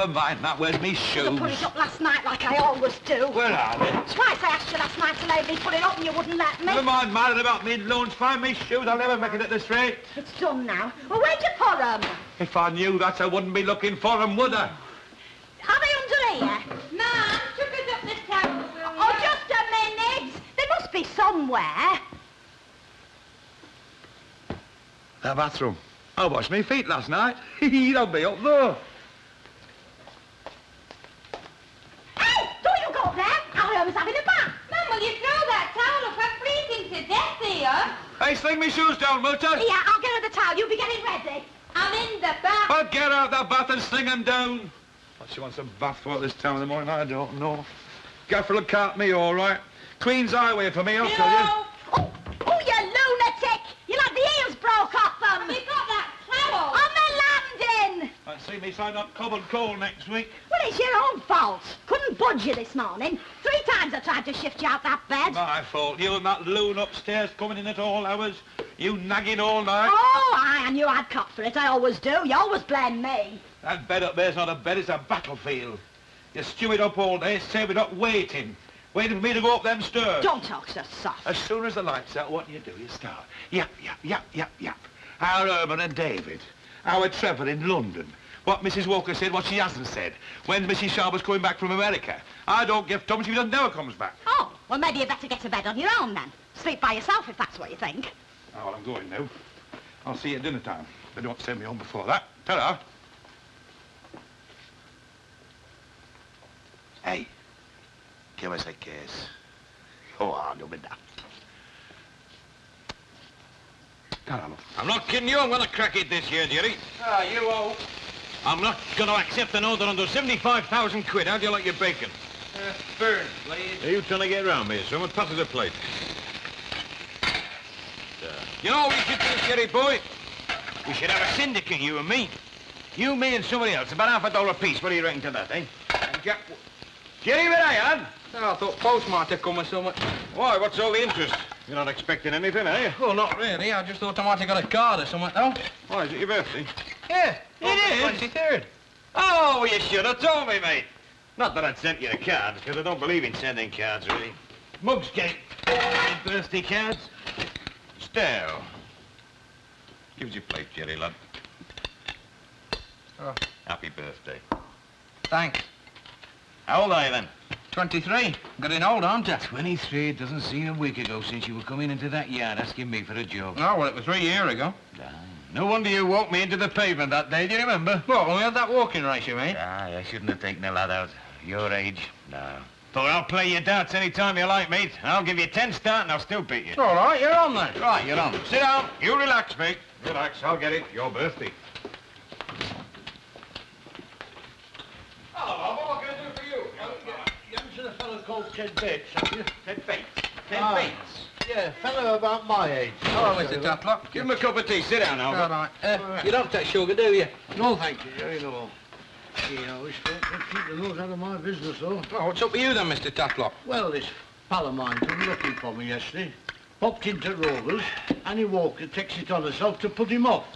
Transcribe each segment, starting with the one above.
never mind that. Where's me shoes? You put it up last night like I always do. Where are they? Twice I asked you last night to let me put it up and you wouldn't let me. Never mind marrying about me lunch. Find me shoes. I'll never make it at this rate. It's done now. Well, where'd you put 'em? If I knew that, I wouldn't be looking for 'em, would I? Are they under here? Ma'am, took us up this town. Oh, just a minute. They must be somewhere. The bathroom. I washed my feet last night. They'll be up there. Hey, don't you go there. I was having a bath. Mum, will you throw that towel up? We're freezing to death here. Hey, sling me shoes down, Murta. Yeah, I'll get her the towel. You be getting ready. I'm in the bath. Well, get out of the bath and sling 'em down. What she wants a bath for this time of the morning, I don't know. Gaffer'll cart me all right. Queen's Highway for me, I'll tell you. Oh, you lunatic! You'll have the ears broke off them. Have you got that towel? On the landing! I'll see me sign up cob and coal next week. Well, it's your own fault. Couldn't budge you this morning. 3 times I tried to shift you out that bed. My fault. You and that loon upstairs coming in at all hours. You nagging all night. Oh, I knew I'd cop for it. I always do. You always blame me. That bed up there's not a bed, it's a battlefield. You stew it up all day, save it up waiting. Waiting for me to go up them stairs. Don't talk so soft. As soon as the lights out, what do? You start. Yap, yap, yap, yap, yap. Our Herman and David. Our Trevor in London. What Mrs. Walker said, what she hasn't said. When Mrs. Sharper's coming back from America. I don't give thumbs if he never comes back. Oh, well, maybe you better get to bed on your own, then. Sleep by yourself, if that's what you think. Oh, well, I'm going now. I'll see you at dinner time. They don't send me home before that. Ta-ra. Hey, give us a kiss. Go on, don't be daft. Ta-ra, love. I'm not kidding you. I'm going to crack it this year, Jerry. Ah, you old. I'm not going to accept an order under 75,000 quid. How do you like your bacon? Burn, please. Are you trying to get round me? Someone passes a plate. You know what we should do, Jerry boy? We should have a syndicate, you and me. You, me, and somebody else. About $50 apiece. What do you reckon to that, eh? Jerry, where are you? Oh, I thought Post might have come or something. Why, what's all the interest? You're not expecting anything, are you? Well, not really. I just thought I might have got a card or something, though. Why, is it your birthday? Yeah. It is? 23rd. Oh, you should have told me, mate. Not that I'd sent you a card, because I don't believe in sending cards, really. Mugs gate. Birthday cards. Stale. Give us your plate, Jerry, lad. Oh. Happy birthday. Thanks. How old are you, then? 23. Getting old, aren't I? 23, it doesn't seem a week ago since you were coming into that yard asking me for a job. Oh, well, it was 3 years ago. No wonder you walked me into the pavement that day, do you remember? What, when we had that walking race, you mean? I shouldn't have taken a lad out. Your age, no. Thought I'll play you darts any time you like, mate. I'll give you 10 start and I'll still beat you. All right, you're on then. Right, you're on. Sit down. You relax, mate. Relax, I'll get it. Your birthday. Hello, what can I do for you? You haven't seen a fellow called Ted Bates, have you? Ted Bates. Ted Ah. Bates. Yeah, a fellow about my age. Hello, Mr. Tatlock. Give him a cup of tea. Sit down, All Albert. right. You don't take sugar, do you? No, thank you, Jerry, no. Yeah, I wish folk could keep the nose out of my business, though. Oh, what's up with you then, Mr. Tatlock? Well, this pal of mine came looking for me yesterday. Popped into Rovers, and he Walker takes it on herself to put him off.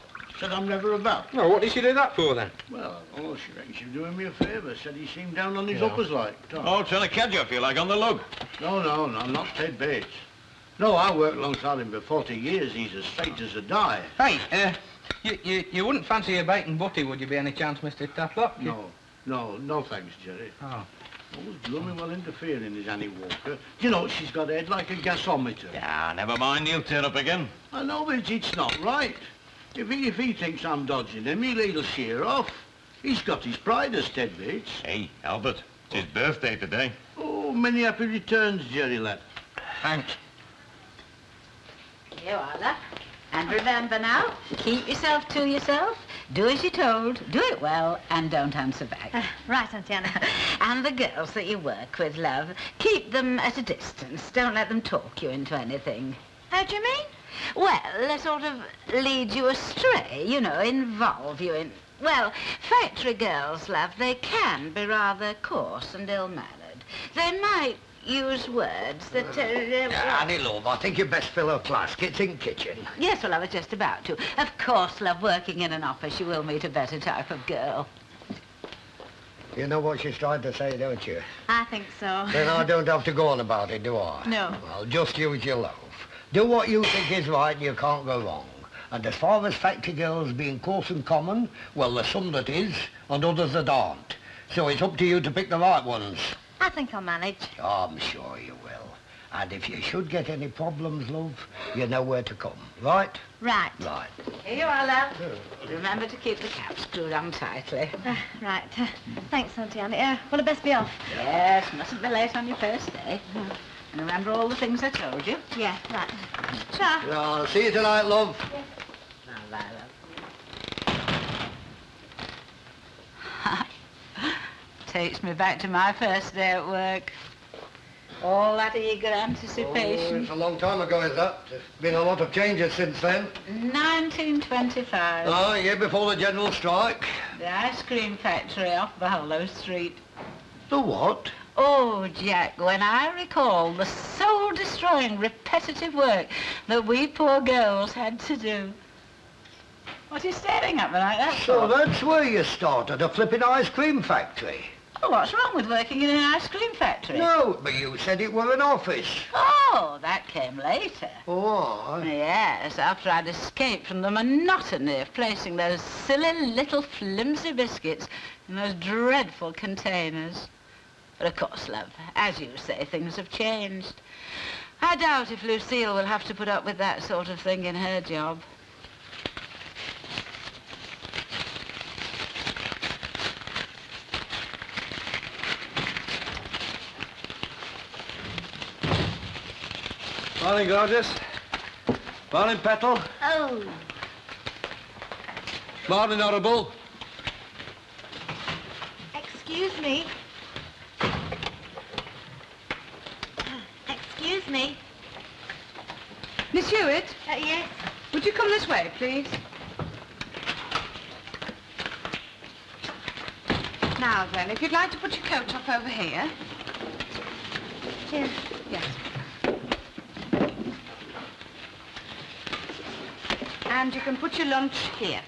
Said I'm never about. Oh, what did she do that for, then? Well, oh, she reckons she's doing me a favour. Said he seemed down on his uppers like. Oh, trying to catch you, if you like, on the lug. No, not Ted Bates. No, I worked alongside him for 40 years. He's as straight as a die. Hey, you wouldn't fancy a bacon butty, would you, by any chance, Mr. Tatlock? No, thanks, Jerry. Oh. Always blooming well interfering, is Annie Walker. You know, she's got a head like a gasometer. Yeah, never mind. He'll turn up again. I know, but it's not right. If he thinks I'm dodging him, he'll sheer off. He's got his pride as Ted Bates. Hey, Albert, it's his birthday today. Oh, many happy returns, Jerry lad. Thanks. Here you are, love. And remember now, keep yourself to yourself, do as you're told, do it well, and don't answer back. Right, Auntie Anna. And the girls that you work with, love, keep them at a distance. Don't let them talk you into anything. How do you mean? Well, sort of lead you astray, you know, involve you in... Well, factory girls, love, they can be rather coarse and ill-mannered. They might use words that... Annie, love, I think you best fill her flask. It's in kitchen. Yes, well, I was just about to. Of course, love, working in an office, you will meet a better type of girl. You know what she's trying to say, don't you? I think so. Then I don't have to go on about it, do I? No. Well, just use your loaf. Do what you think is right and you can't go wrong. And as far as factory girls being coarse and common, well, there's some that is and others that aren't. So it's up to you to pick the right ones. I think I'll manage. I'm sure you will. And if you should get any problems, love, you know where to come, right? Right. Right. Here you are, love. Remember to keep the cap screwed on tightly. Right. Thanks, Auntie Annie. Well, I'd best be off. Yes, mustn't be late on your first day. And remember all the things I told you? Yeah, right. Ta. I'll see you tonight, love. Now, love. Takes me back to my first day at work. All that eager anticipation. Oh, it's a long time ago, is that? There's been a lot of changes since then. 1925. Oh, year before the general strike. The ice cream factory off Barlow Street. The what? Oh, Jack, when I recall the soul-destroying, repetitive work that we poor girls had to do. What are you staring at me like that So for? that's where you started, a flipping ice cream factory. Oh, what's wrong with working in an ice cream factory? No, but you said it were an office. Oh, that came later. Oh, Yes, after I'd escaped from the monotony of placing those silly little flimsy biscuits in those dreadful containers. But of course, love, as you say, things have changed. I doubt if Lucille will have to put up with that sort of thing in her job. Morning, gorgeous. Morning, Petal. Oh. Morning, Horrible. Excuse me. Excuse me. Miss Hewitt, Yes. would you come this way, please? Now then, if you'd like to put your coat up over here. Here. Yes. And you can put your lunch here.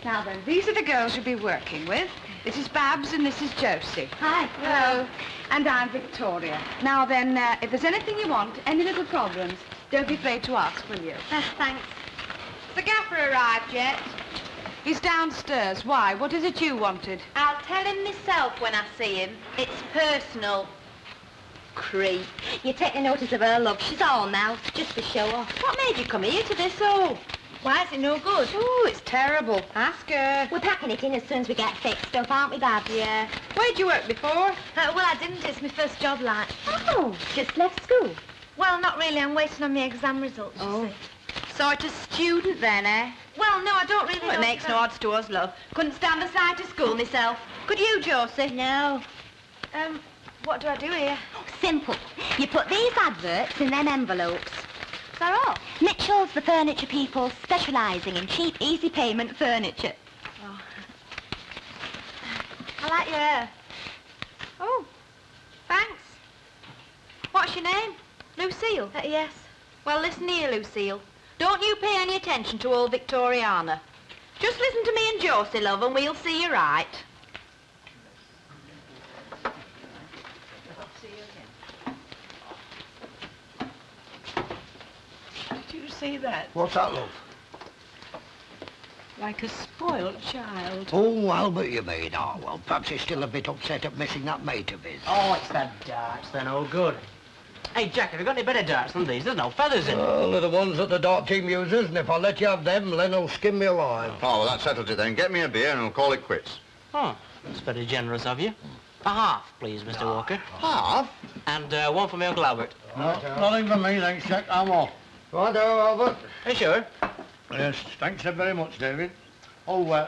Now then, these are the girls you'll be working with. This is Babs and this is Josie. Hi. Hello. And I'm Victoria. Now then, if there's anything you want, any little problems, don't be afraid to ask, will you? Thanks. The gaffer arrived yet? He's downstairs. Why? What is it you wanted? I'll tell him myself when I see him. It's personal. Creep. You're taking notice of her, love. She's all now, just for show off. What made you come here to this hole? Why is it no good? Oh, it's terrible. Ask her. We're packing it in as soon as we get fixed up, aren't we, Babs? Yeah. Where'd you work before? Well, I didn't. It's my first job, like. Oh. Just left school. Well, not really. I'm waiting on my exam results, you see. Sort of student then, eh? Well, no, I don't really Well, it know makes no about- odds to us, love. Couldn't stand the sight of school myself. Could you, Josie? No. What do I do here? Simple. You put these adverts in them envelopes. Is that all? Mitchell's the furniture people specialising in cheap, easy payment furniture. I like your hair. Oh, thanks. What's your name? Lucille? Yes. Well, listen here, Lucille. Don't you pay any attention to old Victoriana. Just listen to me and Josie, love, and we'll see you right. Did you see that? what's that, love? Like a spoiled child. Oh, Albert, you mean? Oh, well, perhaps he's still a bit upset at missing that mate of his. Oh, it's the darts. They're no good. Hey, Jack, have you got any better darts than these? There's no feathers in them. Well, they're the ones that the dart team uses, and if I let you have them, Len will skin me alive. Oh, well, that settles it then. Get me a beer and we'll call it quits. Oh, that's very generous of you. A half, please, Mr. Walker. Half? And one for my Uncle Albert. Nothing for me, thanks, Jack. I'm off. Righto, Albert. Are you sure? Yes, thanks very much, David. Oh,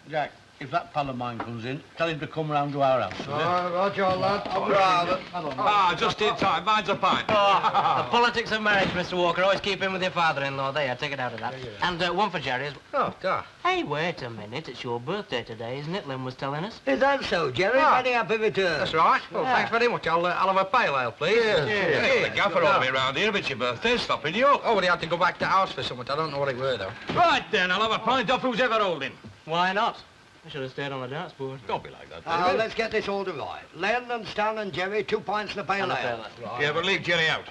Jack, if that pal of mine comes in, tell him to come round to our house. Right, your lad. Ah, just in time. Mine's a pint. The politics of marriage, Mr. Walker. Always keep in with your father-in-law. There, take it out of that. And one for Jerry as well. Oh, God. Hey, wait a minute. It's your birthday today, isn't it? Lynn was telling us. Is that so, Jerry? Very happy return. That's right. Well, thanks very much. I'll have a pale ale, please. Yeah, the gaffer all the way round here, but it's your birthday, stopping you up. Oh, well, he had to go back to the house for something. I don't know what it were, though. Right then, I'll have a pint off who's ever holding. Why not? I should have stayed on the dance board. Don't be like that, Now, David. let's get this order right. Len and Stan and Jerry, 2 pints and a pale ale. Yeah, but leave Jerry out.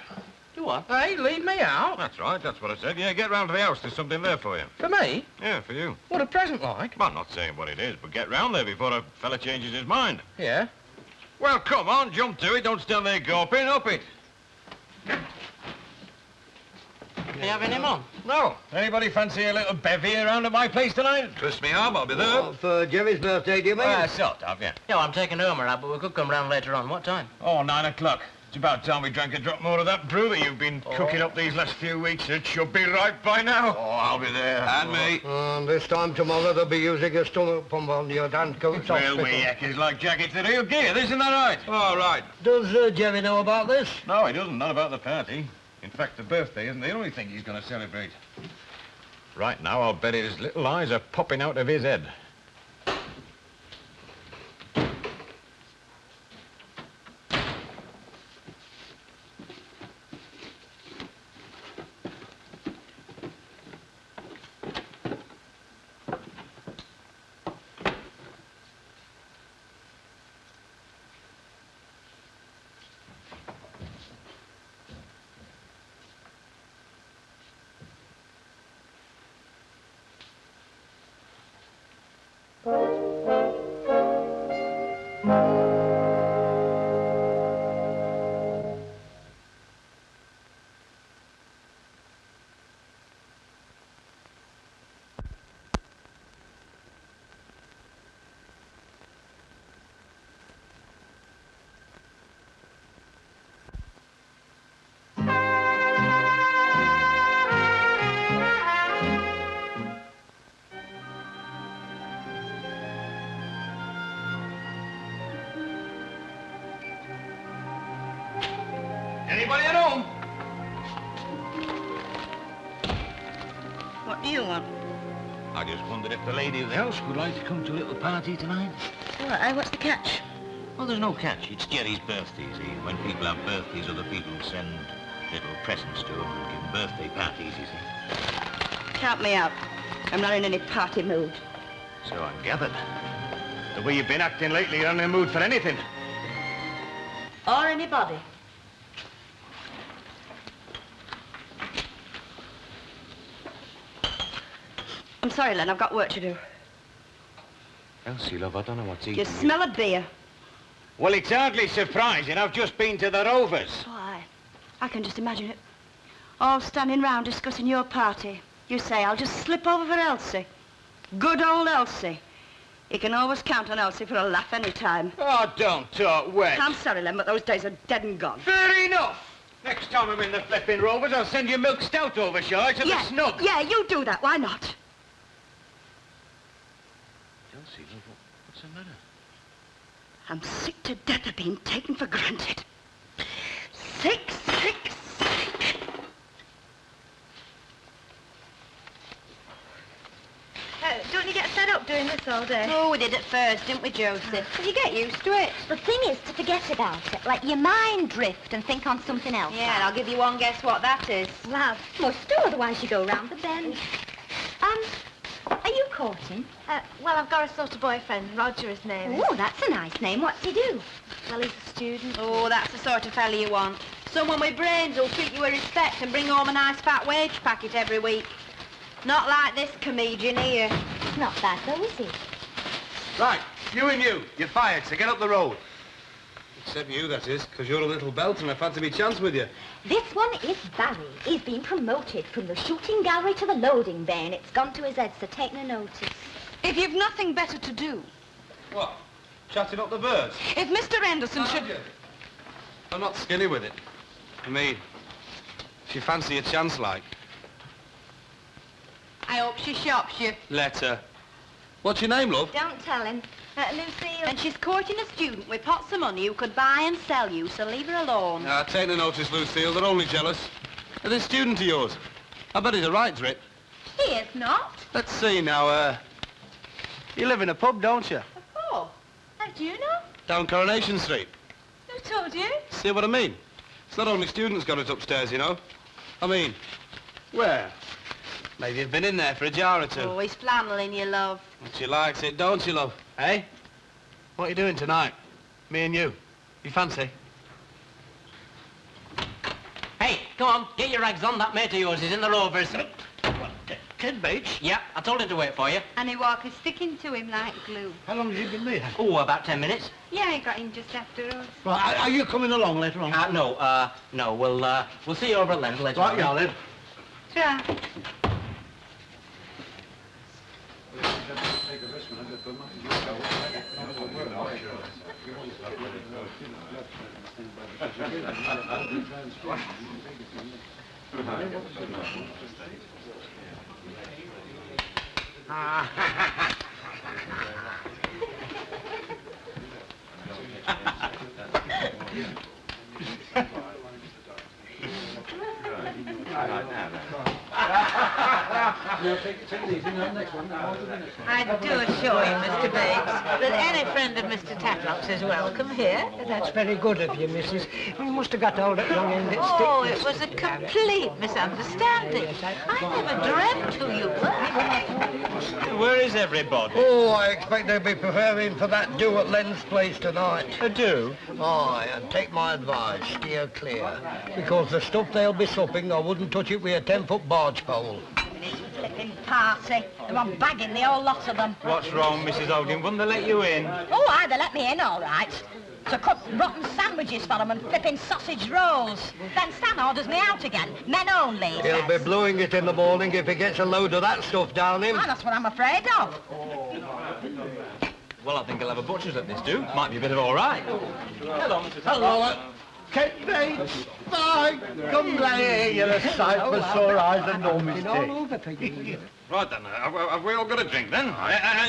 You what? Hey, leave me out. That's right, that's what I said. Yeah, get round to the house. There's something there for you. For me? Yeah, for you. What a present like. Well, I'm not saying what it is, but get round there before a fella changes his mind. Yeah. Well, come on, jump to it. Don't stand there gawping. Up it. You having him on? No. Anybody fancy a little bevy around at my place tonight? Twist me arm, I'll be there. Oh, for Jerry's birthday, do you mean? Sort of, yeah. Yeah, I'm taking home, right, but we could come round later on. What time? Oh, 9 o'clock. It's about time we drank a drop more of that brew that you've been cooking up these last few weeks. It should be right by now. Oh, I'll be there. And me. And this time tomorrow they'll be using your stomach pump on your Dancoats hospital. Railway heckers like jackets the real gear. Isn't that right? All right. Does Jerry know about this? No, he doesn't. Not about the party. In fact, the birthday isn't the only thing he's going to celebrate. Right now, I'll bet his little eyes are popping out of his head. Anybody at home? What do you want? I just wondered if the lady of the house would like to come to a little party tonight. Why, what's the catch? Well, there's no catch. It's Jerry's birthday, you see. When people have birthdays, other people send little presents to them and give them birthday parties, you see. Count me out. I'm not in any party mood. So I gathered. The way you've been acting lately, you're not in the mood for anything. Or anybody. I'm sorry, Len, I've got work to do. Elsie, love, I don't know what's eating You smell of beer. Well, it's hardly surprising. I've just been to the Rovers. Why, I can just imagine it. All standing round discussing your party. You say, I'll just slip over for Elsie. Good old Elsie. You can always count on Elsie for a laugh any time. Oh, don't talk wet. I'm sorry, Len, but those days are dead and gone. Fair enough. Next time I'm in the flipping Rovers, I'll send you milk stout over, shall I, to the snug. Yeah, you do that. Why not? Elsie, love, what's the matter? I'm sick to death of being taken for granted. Sick, sick, sick. Don't you get fed up doing this all day? Oh, we did at first, didn't we, Josie? But you get used to it. The thing is to forget about it. Like your mind drift and think on something else. Yeah, and I'll give you one guess what that is. Well, must do, otherwise you go round the bend. Are you courting? Well, I've got a sort of boyfriend. Roger, his name is. Oh, that's a nice name. What's he do? Well, he's a student. Oh, that's the sort of fella you want. Someone with brains who'll treat you with respect and bring home a nice fat wage packet every week. Not like this comedian here. It's not bad, though, is he? Right, you and you. You're fired, so get up the road. Except you, that is, because you're a little belt and I fancy me chance with you. This one is Barry. He's been promoted from the shooting gallery to the loading bay, and it's gone to his head, so take no notice. If you've nothing better to do, What? Chatting up the birds? if Mr. Anderson should... I'm not skinny with it. I mean, if you fancy a chance like. I hope she shops you. Let her. What's your name, love? Don't tell him. Lucille. And she's courting a student with pots of money who could buy and sell you, so leave her alone. Take no notice, Lucille. They're only jealous. They're this student of yours. I bet he's a right drip. He is not. Let's see now, you live in a pub, don't you? Oh, how do you know? Down Coronation Street. Who told you? See what I mean? It's not only students got it upstairs, you know. I mean, where? Maybe you've been in there for a jar or two. Oh, he's flanneling you, love. She likes it, don't she, love? Eh? What are you doing tonight? Me and you. You fancy? Hey, come on, get your rags on. That mate of yours is in the Rovers. Ted Bates? Yeah, I told him to wait for you. Annie Walker's sticking to him like glue. How long has he been there? Oh, about 10 minutes. Yeah, he got in just after us. Right, are you coming along later on? No, we'll see you over at Lens later Right, on. yeah, then. Try. I do assure you, Mr. Bates, that any friend of Mr. Tatlock's is welcome here. That's very good of you, Mrs. We must have got hold at the wrong end of the stick. Oh, it was a complete misunderstanding. I never dreamt who you were. Where is everybody? Oh, I expect they'll be preparing for that do at Len's place tonight. A do? Aye, and take my advice, steer clear. Because the stuff they'll be supping, I wouldn't touch it with a 10-foot barge pole. This flipping party. They're on bagging, the whole lot of them. What's wrong, Mrs. Holding? Wouldn't they let you in? Oh, aye, they let me in, all right. To cook rotten sandwiches for them and flipping sausage rolls. Then Stan orders me out again. Men only, he He'll be says. blowing it in the morning if he gets a load of that stuff down him. Ah, that's what I'm afraid of. Well, I think he'll have a butcher's at this do. Might be a bit of all right. Hello, Mrs. Hello, Ted Bates. Bye. Come down here. You're a sight for sore eyes and no Been all mistake. over for you. Right then, have we all got a drink then?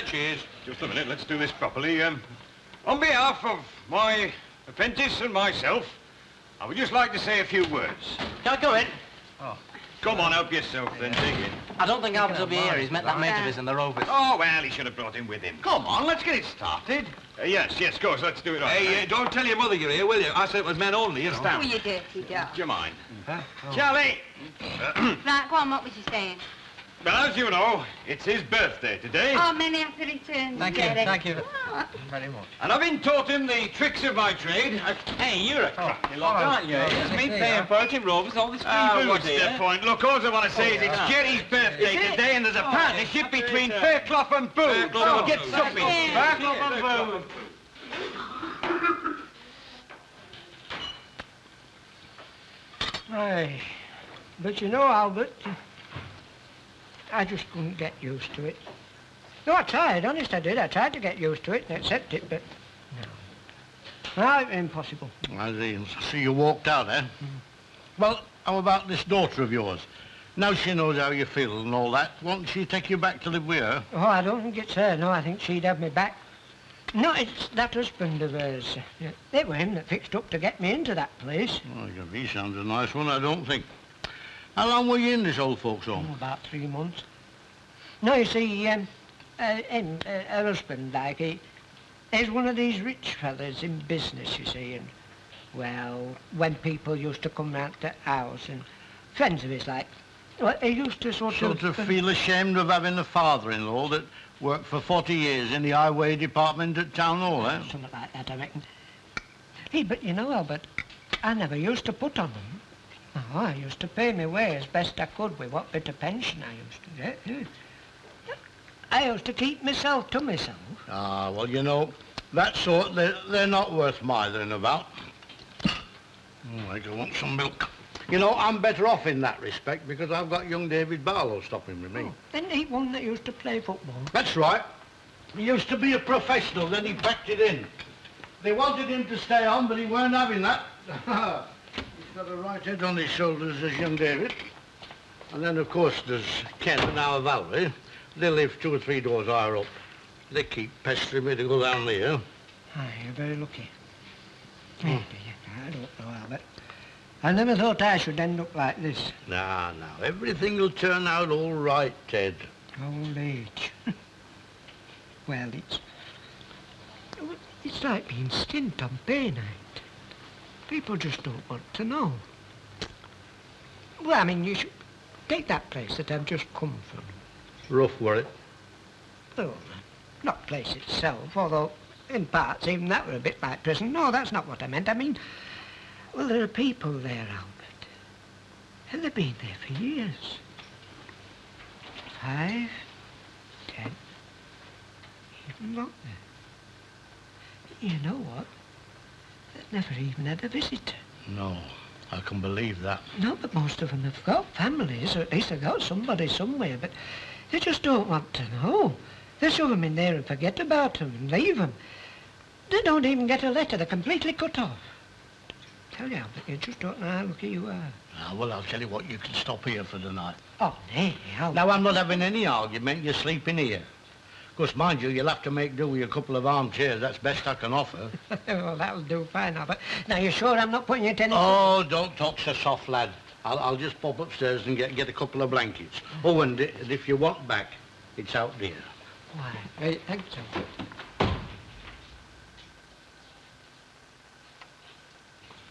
Cheers. Just a minute, let's do this properly. On behalf of my apprentice and myself, I would just like to say a few words. Can I go in? Come on, help yourself then, take it. I don't think Albert will be here. He's met that mate of his in the Rovers. Oh, well, he should have brought him with him. Come on, let's get it started. Yes, of course, let's do it right. Hey, don't tell your mother you're here, will you? I said it was men only. You stand. Oh, you dirty dog. Do you mind? Charlie! Right, go on, what was you saying? Well, as you know, it's his birthday today. Oh, many happy returns, Jerry. Thank you very much. And having taught him the tricks of my trade, Hey, you're a crafty lot, aren't you? It's me paying for it in Rovers, all this free booze what's here. the point? Look, all I want to say is it's Jerry's birthday today and there's a partnership between Fairclough and Booth. So get something. Fairclough and Booth. Aye. But you know, Albert, I just couldn't get used to it. No, I tried, honest I did. I tried to get used to it and accept it, but no. No, impossible. I see you walked out, eh? Well, how about this daughter of yours? Now she knows how you feel and all that, won't she take you back to live with her? Oh, I don't think it's her. No, I think she'd have me back. No, it's that husband of hers. It was him that fixed up to get me into that place. Oh, he sounds a nice one, I don't think. How long were you in this old folks' home? Oh, about 3 months. No, you see, her husband, like, he's one of these rich fellas in business, you see, and, well, when people used to come round to the house, and friends of his, like, well, he used to sort of feel ashamed of having a father-in-law that worked for 40 years in the highway department at Town Hall, eh? Something like that, I reckon. Hey, but you know, Albert, I never used to put on them. Oh, I used to pay my way as best I could with what bit of pension I used to get. Yeah. I used to keep myself to myself. Ah, well, you know, that sort, they're not worth mithering about. Oh, I do want some milk. You know, I'm better off in that respect because I've got young David Barlow stopping with me. Oh, then he one that used to play football. That's right. He used to be a professional, then he backed it in. They wanted him to stay on, but he weren't having that. He's got a right head on his shoulders as young David. And then, of course, there's Ken and our Valerie. They live 2 or 3 doors higher up. They keep pestering me to go down there. Aye, you're very lucky. Maybe, I don't know, Albert. I never thought I should end up like this. Now, everything will turn out all right, Ted. Old age. Well, it's like being stint on pay night. People just don't want to know. Well, I mean, take that place that I've just come from. Rough, were it? Oh, not place itself, although in parts even that were a bit like prison. No, that's not what I meant. I mean, well, there are people there, Albert. And they've been there for years. 5, 10, even longer. You know what? They've never even had a visitor. No, I can believe that. No, but most of them have got families, or at least they've got somebody somewhere, but they just don't want to know. They shove them in there and forget about them and leave them. They don't even get a letter. They're completely cut off. Tell you, Albert, you just don't know how lucky you are. Ah, well, I'll tell you what, you can stop here for the night. Oh, nay, Albert. Now, I'm not having any argument. You're sleeping here. Of course, mind you, you'll have to make do with a couple of armchairs. That's best I can offer. Well, that'll do fine, Albert. Now, you sure I'm not putting you to any... Oh, don't talk so soft, lad. I'll just pop upstairs and get a couple of blankets. Oh, and if you want back, it's out there. Why, thanks, Albert.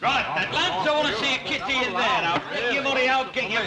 Right, then, lads, I want to see a kitty in there now. Get your money out, get your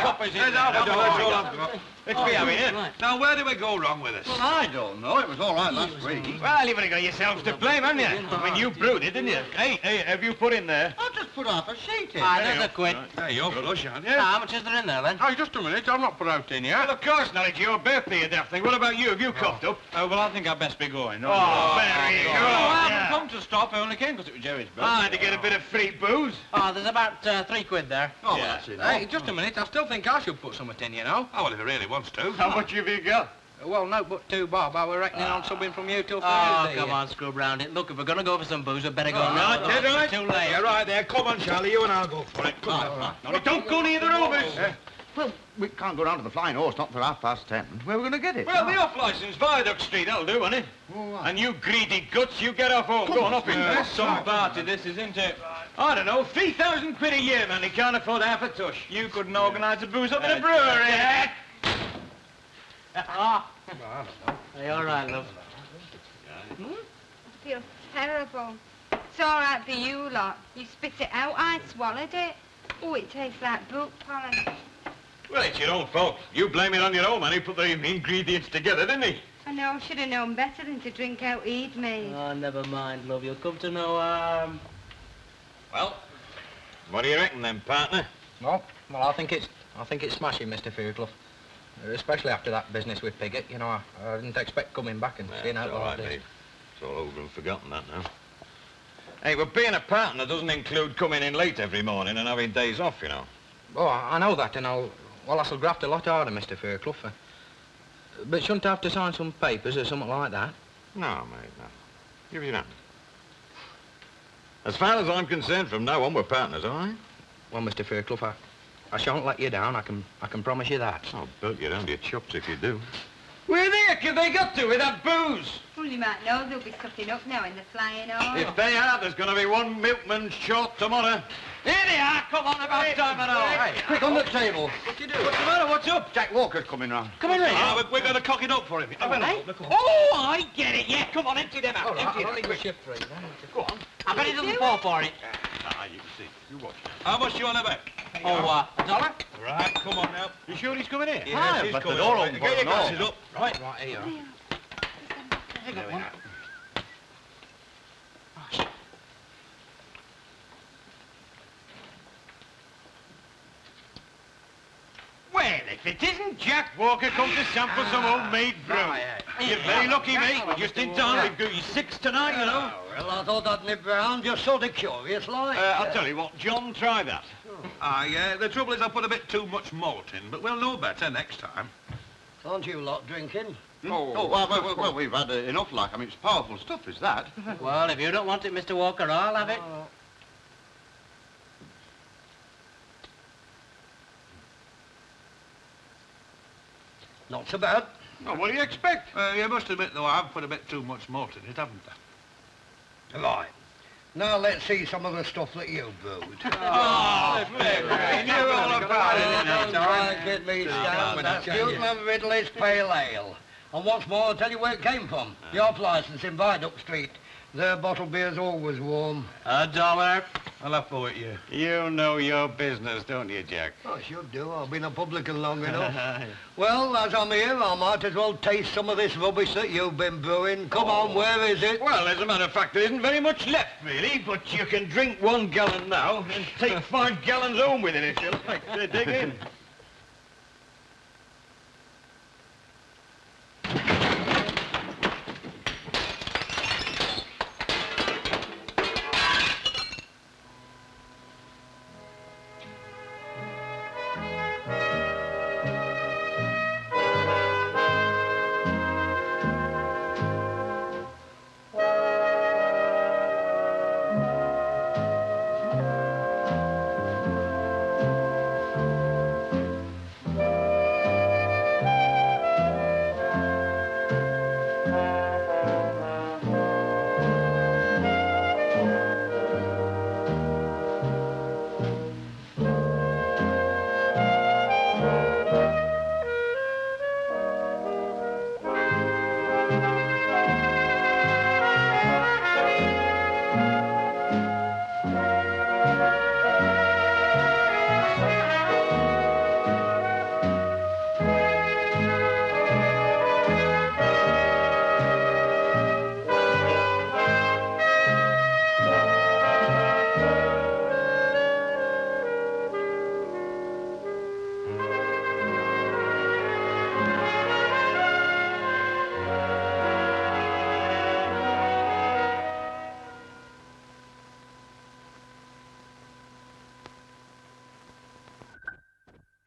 coppers in there. That's all I've got. Let's be having it. Now, where did we go wrong with this? Well, I don't know. It was all right last week. Well, you've only got yourselves to blame, haven't you? I mean, you brewed it, didn't you? Hey, have you put in there? I just put half a sheet in. There's a quid. Hey, you're flush, aren't you? How much is there in there, then? Oh, just a minute. I've not put out in yet. Well, of course not. It's your birthday, you daft thing. What about you? Have you coughed up? Oh, well, I think I'd best be going. Oh, very good. I haven't come to stop. I only came because it was Jerry's birthday. Ah, to get a bit of free booze. Oh, there's about 3 quid there. Oh, well, that's enough. Hey, just a minute. I still think I should put something in, you know. Oh, well, if he really wants to. How much have you got? Well, no, but 2 bob. I was reckoning on subbing from you till Oh, Thursday. come on, scrub round it. Look, if we're going to go for some booze, we'd better go Right, now. right. Too late. Yeah, right there. Come on, Charlie. You and I'll go for it. Come on. No, don't go near the rovers. Well, we can't go down to the Flying Horse, not till 10:30. Where are we going to get it? Well, the off-licence, Viaduct Street, that'll do, won't it? And you greedy guts, you get off home. Go on, up in there. Some party this, isn't it? I don't know, 3,000 quid a year, man. He can't afford half a tush. You couldn't organise a booze up in a brewery, eh? Hey, all right, love. I feel terrible. It's all right for you lot. You spit it out, I swallowed it. Oh, it tastes like book pollen. Well, it's your own fault. You blame it on your own man. He put the ingredients together, didn't he? I know, should have known better than to drink out he'd made. Oh, never mind, love. You'll come to no harm. Well, what do you reckon then, partner? Well, I think it's smashing, Mr. Fairclough. Especially after that business with Piggott, you know, I didn't expect coming back and seeing out all like right, this. mate. It's all over and forgotten that now. Hey, but being a partner doesn't include coming in late every morning and having days off, you know. Oh, I know that, and I shall graft a lot harder, Mr. Fairclough. But shouldn't I have to sign some papers or something like that? No, mate, no. Give you that. As far as I'm concerned, from now on, we're partners, all right? Well, Mr. Fairclough, I shan't let you down. I can promise you that. I'll belt you down to your chops if you do. Where the heck have they got to with that booze? Well, you might know they'll be cutting up now in the Flying Horse. If they are, there's going to be one milkman's short tomorrow. Here they are. Come on, about time and all. Hey, quick on the table. What you doing? What's the matter? What's up? Jack Walker's coming round. Come in, Ray. We're going to cock it up for him. Oh, I get it. Yeah, come on, empty them out. Empty them. Go on. I bet he doesn't fall for it. Ah, you see. You watch. How much do you want to bet? Oh, $1? Right, come on now. You sure he's coming in? Yes, he's but coming the door in. open. Get your glasses up. Right, here you are. There we are. Well, if it isn't Jack Walker come to sample some homemade brew. You're very lucky, mate. We're just in time. We've got you 6 tonight, you know. Well, I thought I'd nip round, just sort of curious like. I'll tell you what, John, try that. Yeah, the trouble is I put a bit too much malt in, but we'll know better next time. Aren't you lot drinking? Well, we've had enough, like. I mean, it's powerful stuff, is that? Well, if you don't want it, Mr. Walker, I'll have it. Not so bad. Oh, what do you expect? You must admit, though, I've put a bit too much malt in it, haven't I? Right. Now let's see some of the stuff that you brewed. Oh, February, you're all about it, Don't get me started. That's Jutland Ridley's Pale Ale. And what's more, I'll tell you where it came from. The off-licence in Viaduct Street. Their bottle beer's always warm. $1. I'll have for it, you. You know your business, don't you, Jack? I should do. I've been a publican long enough. Well, as I'm here, I might as well taste some of this rubbish that you've been brewing. Come on, where is it? Well, as a matter of fact, there isn't very much left, really, but you can drink 1 gallon now and take 5 gallons home with it if you like. Dig in.